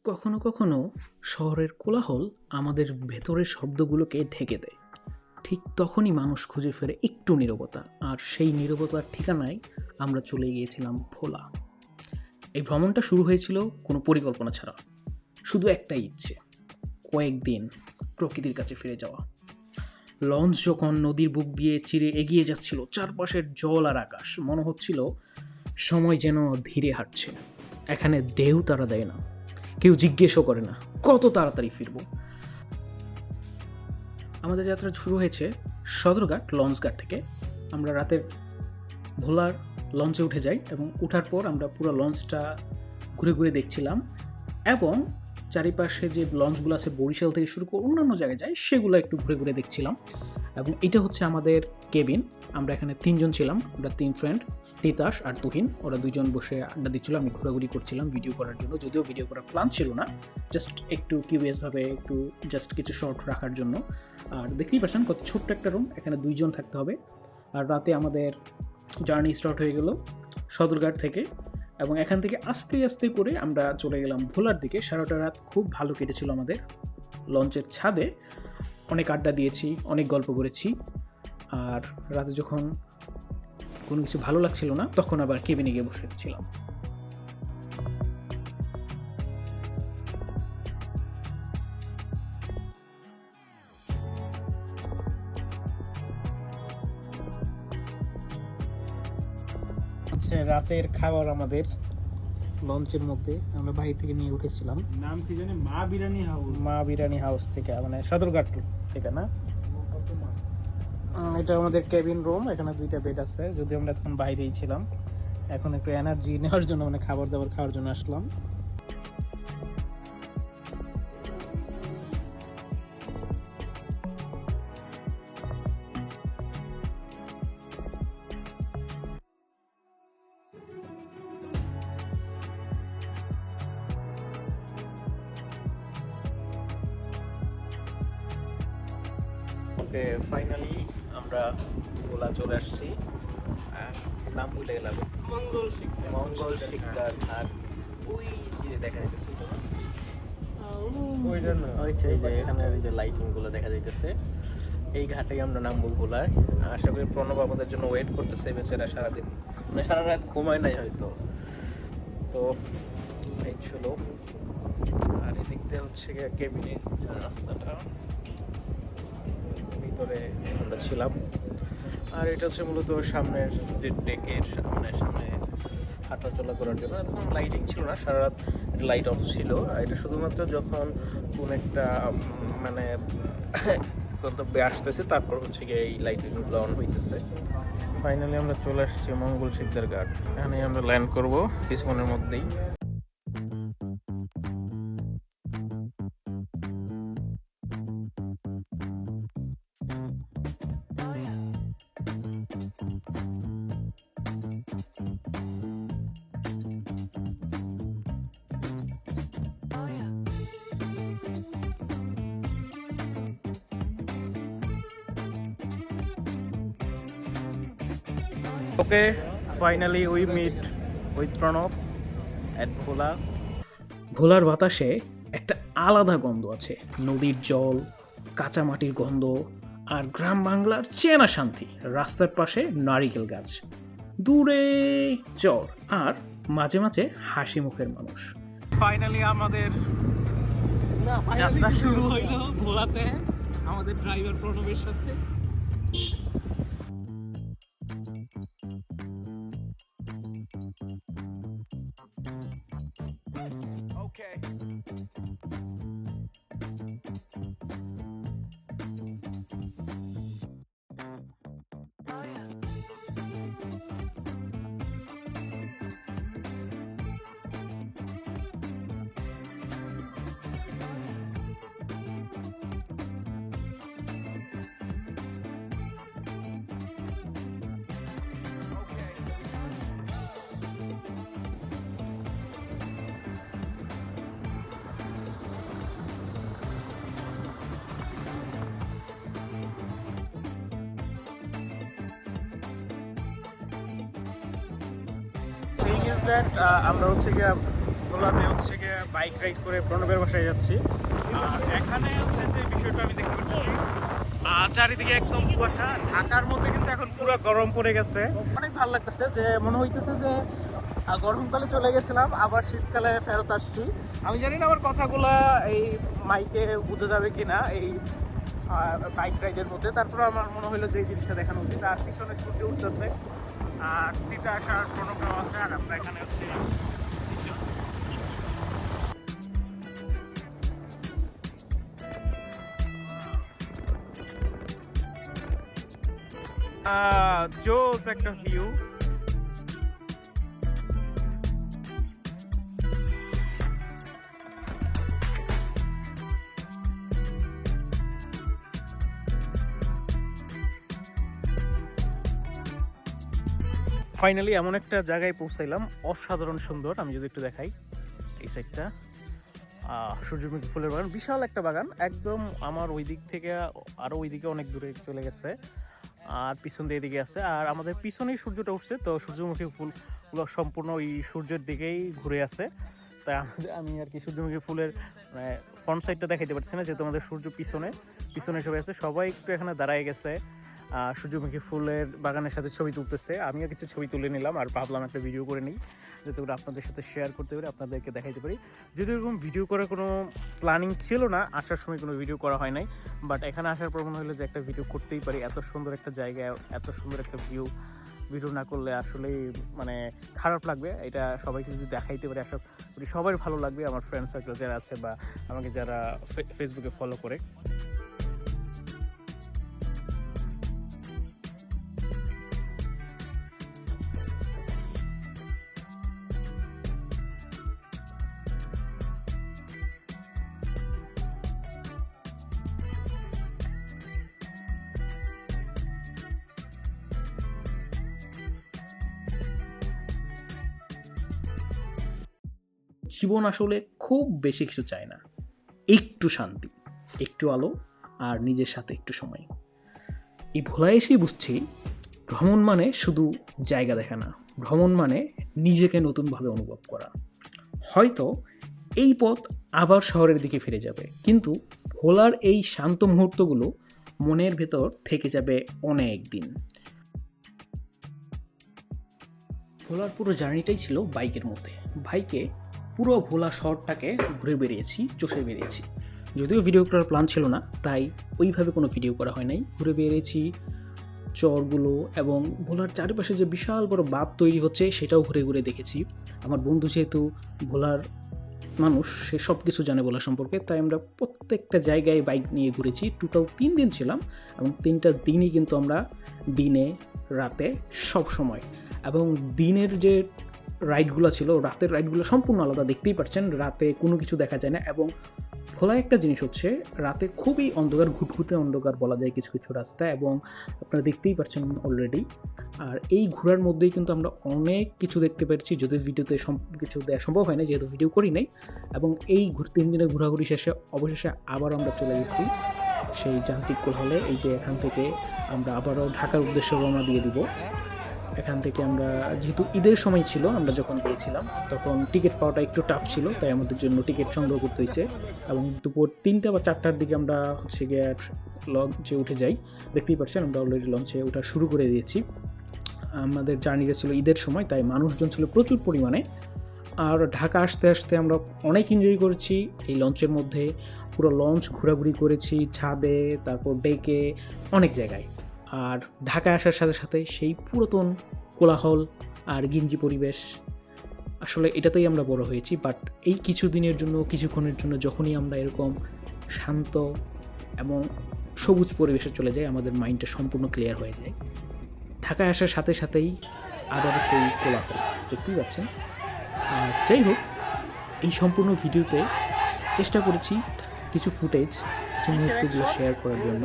কখনো কখনো শহরের কোলাহল আমাদের ভেতরের শব্দগুলোকে ঢেকে দেয়। ঠিক তখনই মানুষ খুঁজে ফেরে একটু নীরবতা, আর সেই নীরবতার ঠিকানায় আমরা চলে গিয়েছিলাম ভোলা। এই ভ্রমণটা শুরু হয়েছিল কোনো পরিকল্পনা ছাড়া, শুধু একটাই ইচ্ছে, কয়েকদিন প্রকৃতির কাছে ফিরে যাওয়া। লঞ্চ যখন নদীর বুক দিয়ে চিরে এগিয়ে যাচ্ছিল, চারপাশের জল আর আকাশ, মনে হচ্ছিল সময় যেন ধীরে হাঁটছে। এখানে ঢেউ তারা দেয় না, কেউ জিজ্ঞেসও করে না কত তাড়াতাড়ি ফিরব। আমাদের যাত্রা শুরু হয়েছে সদরঘাট লঞ্চঘাট থেকে। আমরা রাতের ভোলার লঞ্চে উঠে যাই এবং ওঠার পর আমরা পুরো লঞ্চটা ঘুরে ঘুরে দেখছিলাম এবং চারিপাশে যে লঞ্চগুলো আছে বরিশাল থেকে শুরু করে অন্যান্য জায়গায় যায় সেগুলো একটু ঘুরে ঘুরে দেখছিলাম। এবং এটা হচ্ছে আমাদের কেবিন। আমরা এখানে 3 জন ছিলাম, আমরা 3 ফ্রেন্ড, তিতাস আর তুহিন। ওরা 2 জন বসে আড্ডা দিচ্ছিল, আমি ঘোরাঘুরি করছিলাম ভিডিও করার জন্য, যদিও ভিডিও করার প্ল্যান ছিল না, জাস্ট একটু কিউরিয়াসভাবে একটু জাস্ট কিছু শর্ট রাখার জন্য। আর দেখতেই পাচ্ছেন কত ছোট্ট একটা রুম, এখানে 2 জন থাকতে হবে। আর রাতে আমাদের জার্নি স্টার্ট হয়ে গেল সদরঘাট থেকে এবং এখান থেকে আস্তে আস্তে করে আমরা চলে গেলাম ভোলার দিকে। সারাটা রাত খুব ভালো কেটেছিল আমাদের। লঞ্চের ছাদে অনেক আড্ডা দিয়েছি, অনেক গল্প করেছি। আর রাতে যখন কোনো কিছু ভালো লাগছিল না তখন আবার কেবিনে গিয়ে বসেছিলাম। রাতের খাবার আমাদের লঞ্চের মধ্যে, আমরা বাহির থেকে নিয়ে উঠেছিলাম। নাম কি জানি? মা বিরিয়ানি হাউস থেকে, মানে সদরঘাট থেকে না। এটা আমাদের কেবিন রুম, এখানে 2টা বেড আছে। যদিও আমরা তখন বাইরেই ছিলাম, এখন একটু এনার্জি নেওয়ার জন্য মানে খাবার দাবার খাওয়ার জন্য আসলাম। ওকে, ফাইনালি আমরা ভোলা চলে আসছি। নাম ভুলে গেলাম, মঙ্গল শিকদার। আর ওই যে দেখা যাইতেছে এখানে যে লাইটিং গুলো দেখা যাইতেছে, এই ঘাটেই আমরা নামবো ভোলায়। আশা করি প্রণব আমাদের জন্য ওয়েট করতেছে, বেচারা সারাদিন মানে সারা রাত ঘুমায় নাই হয়তো। তো এই ছিল, আর এদিক দিয়ে হচ্ছে কেবিনের রাস্তাটা, ভিতরে আমরা ছিলাম। আর এটা হচ্ছে মূলত সামনের যে ডেকের সামনে হাঁটাচলা করার জন্য। তখন লাইটিং ছিল না, সারা রাত লাইট অফ ছিল। আর এটা শুধুমাত্র যখন কোন একটা মানে গন্তব্যে আসতেছে তারপর হচ্ছে গিয়ে এই লাইটিংগুলো অন হইতেছে। ফাইনালি আমরা চলে আসছি মঙ্গল শিকদার ঘাট, এখানে আমরা ল্যান্ড করবো কিছুক্ষণের মধ্যেই। Okay, finally we meet with Pranab at Bhola. ভোলার বাতাসে একটা আলাদা গন্ধ আছে, নদীর জল, কাঁচা মাটির গন্ধ আর গ্রাম বাংলার চেনা শান্তি। রাস্তার পাশে নারিকেল গাছ, দূরে চর আর মাঝে মাঝে হাসি মুখের মানুষ। ফাইনালি আমাদের যাত্রা শুরু হইল ভোলাতে আমাদের ড্রাইভার প্রণবের সাথে। Okay. দ্যাট আমরা হচ্ছে গিয়ে ভোলাতে হচ্ছে গিয়ে বাইক রাইড করে প্রণবের বাসায় যাচ্ছি। আর এখানে হচ্ছে যে বিষয়টা আমি দেখতে পাচ্ছি, চারিদিকে একদম কুয়াশা। ঢাকার মধ্যে কিন্তু এখন পুরো গরম পড়ে গেছে। অনেক ভালো লাগতেছে, যে মনে হইতেছে যে গরমকালে চলে গেছিলাম, আবার শীতকালে ফেরত আসছি। আমি জানি না আমার কথাগুলা এই মাইকে বুঝে যাবে কিনা এই বাইক রাইডের মধ্যে, তারপরে আমার মনে হলো যে এই জিনিসটা দেখানো উচিত। আর পিছনে সূর্য উঠতেছে, আর তিতা আসার প্রণগ্রাম আছে, আর আমরা এখানে হচ্ছে জোস একটা ভিউ। ফাইনালি এমন একটা জায়গায় পৌঁছাইলাম, অসাধারণ সুন্দর। আমি যদি একটু দেখাই এই সাইডটা, সূর্যমুখী ফুলের বাগান, বিশাল একটা বাগান একদম। আমার ওই দিক থেকে আরও ওই দিকে অনেক দূরে চলে গেছে, আর পিছন দিয়ে এদিকে আছে। আর আমাদের পিছনেই সূর্যটা উঠছে, তো সূর্যমুখী ফুলগুলো সম্পূর্ণ ওই সূর্যের দিকেই ঘুরে আছে। তাই আমি আর কি সূর্যমুখী ফুলের মানে ফ্রন্ট সাইডটা দেখাইতে পারছি না, যেহেতু আমাদের সূর্য পিছনে সবাই আছে। সবাই একটু এখানে দাঁড়ায় গেছে, সূর্যমুখী ফুলের বাগানের সাথে ছবি তুলতেছে। আমিও কিছু ছবি তুলে নিলাম, আর ভাবলাম একটা ভিডিও করে নিই, যাতে করে আপনাদের সাথে শেয়ার করতে পারি, আপনাদেরকে দেখাইতে পারি। যদি এরকম ভিডিও করার কোনো প্ল্যানিং ছিল না, আসার সময় কোনো ভিডিও করা হয় নাই, বাট এখানে আসার পর মনে হলো যে একটা ভিডিও করতেই পারি। এত সুন্দর একটা জায়গায় এত সুন্দর একটা ভিডিও না করলে আসলেই মানে খারাপ লাগবে। এটা সবাইকে যদি দেখাইতে পারি, আশা করি সবার ভালো লাগবে, আমার ফ্রেন্ড সার্কেল যারা আছে বা আমাকে যারা ফেসবুকে ফলো করে। জীবন আসলে খুব বেশি কিছু চায় না, একটু শান্তি, একটু আলো, আর নিজের সাথে একটু সময়। এই ভোলায় এসেই বুঝছি ভ্রমণ মানে শুধু জায়গা দেখা না, ভ্রমণ মানে নিজেকে নতুনভাবে অনুভব করা। হয়তো এই পথ আবার শহরের দিকে ফিরে যাবে, কিন্তু ভোলার এই শান্ত মুহূর্তগুলো মনের ভেতর থেকে যাবে অনেক দিন। ভোলার পুরো জার্নিটাই ছিল বাইকের মধ্যে। বাইকে পুরো ভোলা শহরটাকে ঘুরে বেরিয়েছি, চষে বেরিয়েছি। যদিও ভিডিও করার প্ল্যান ছিল না, তাই ওইভাবে কোনো ভিডিও করা হয় নাই। ঘুরে বেরিয়েছি চরগুলো, এবং ভোলার চারিপাশে যে বিশাল বড় বাঁধ তৈরি হচ্ছে সেটাও ঘুরে ঘুরে দেখেছি। আমার বন্ধু যেহেতু ভোলার মানুষ, সে সব কিছু জানে ভোলা সম্পর্কে, তাই আমরা প্রত্যেকটা জায়গায় বাইক নিয়ে ঘুরেছি। টোটাল 3 দিন ছিলাম, এবং 3টা দিনই কিন্তু আমরা দিনে রাতে সব সময়, এবং দিনের যে রাইডগুলো ছিল রাতের রাইডগুলো সম্পূর্ণ আলাদা। দেখতেই পাচ্ছেন রাতে কোনো কিছু দেখা যায় না। এবং ভোলায় একটা জিনিস হচ্ছে, রাতে খুবই অন্ধকার, ঘুটঘুটে অন্ধকার বলা যায় কিছু কিছু রাস্তা, এবং আপনারা দেখতেই পাচ্ছেন অলরেডি। আর এই ঘোরার মধ্যেই কিন্তু আমরা অনেক কিছু দেখতে পাচ্ছি, যদি ভিডিওতে কিছু দেওয়া সম্ভব হয় না, যেহেতু ভিডিও করি নাই। এবং এই 3 দিনের ঘোরাঘুরি শেষে অবশেষে আবার আমরা চলে গেছি সেই যান্ত্রিক কোলাহলে। এই যে এখান থেকে আমরা আবারও ঢাকার উদ্দেশ্যে রওনা দিয়ে দিব। এখান থেকে আমরা, যেহেতু ঈদের সময় ছিল আমরা যখন গিয়েছিলাম, তখন টিকিট পাওয়াটা একটু টাফ ছিল, তাই আমাদের জন্য টিকিট সংগ্রহ করতে হয়েছে। এবং দুপুর 3টা বা 4টার দিকে আমরা হচ্ছে গিয়ে লঞ্চে উঠে যাই। দেখতেই পাচ্ছেন আমরা অলরেডি লঞ্চে ওঠা শুরু করে দিয়েছি। আমাদের জার্নিটা ছিল ঈদের সময়, তাই মানুষজন ছিল প্রচুর পরিমাণে। আর ঢাকা আসতে আসতে আমরা অনেক এনজয় করেছি এই লঞ্চের মধ্যে। পুরো লঞ্চ ঘোরাঘুরি করেছি, ছাদে, তারপর ডেকে, অনেক জায়গায়। আর ঢাকায় আসার সাথে সাথে সেই পুরাতন কোলাহল আর গিঞ্জি পরিবেশ, আসলে এটাতেই আমরা বড় হয়েছি। বাট এই কিছুদিনের জন্য, কিছুক্ষণের জন্য যখনই আমরা এরকম শান্ত এবং সবুজ পরিবেশে চলে যাই, আমাদের মাইন্ডটা সম্পূর্ণ ক্লিয়ার হয়ে যায়। ঢাকায় আসার সাথে সাথেই আবার সেই কোলাহল দেখতেই পাচ্ছেন। আর যাই হোক, এই সম্পূর্ণ ভিডিওতে চেষ্টা করেছি কিছু ফুটেজ, কিছু মুহূর্তগুলো শেয়ার করার জন্য।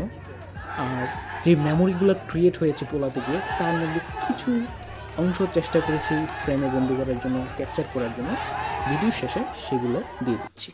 আর যে মেমোরিগুলো ক্রিয়েট হয়েছে পোলাতে গিয়ে, তার মধ্যে কিছু অংশ চেষ্টা করেছি ফ্রেমে বন্দি করার জন্য, ক্যাপচার করার জন্য। ভিডিও শেষে সেগুলো দিয়ে দিচ্ছি।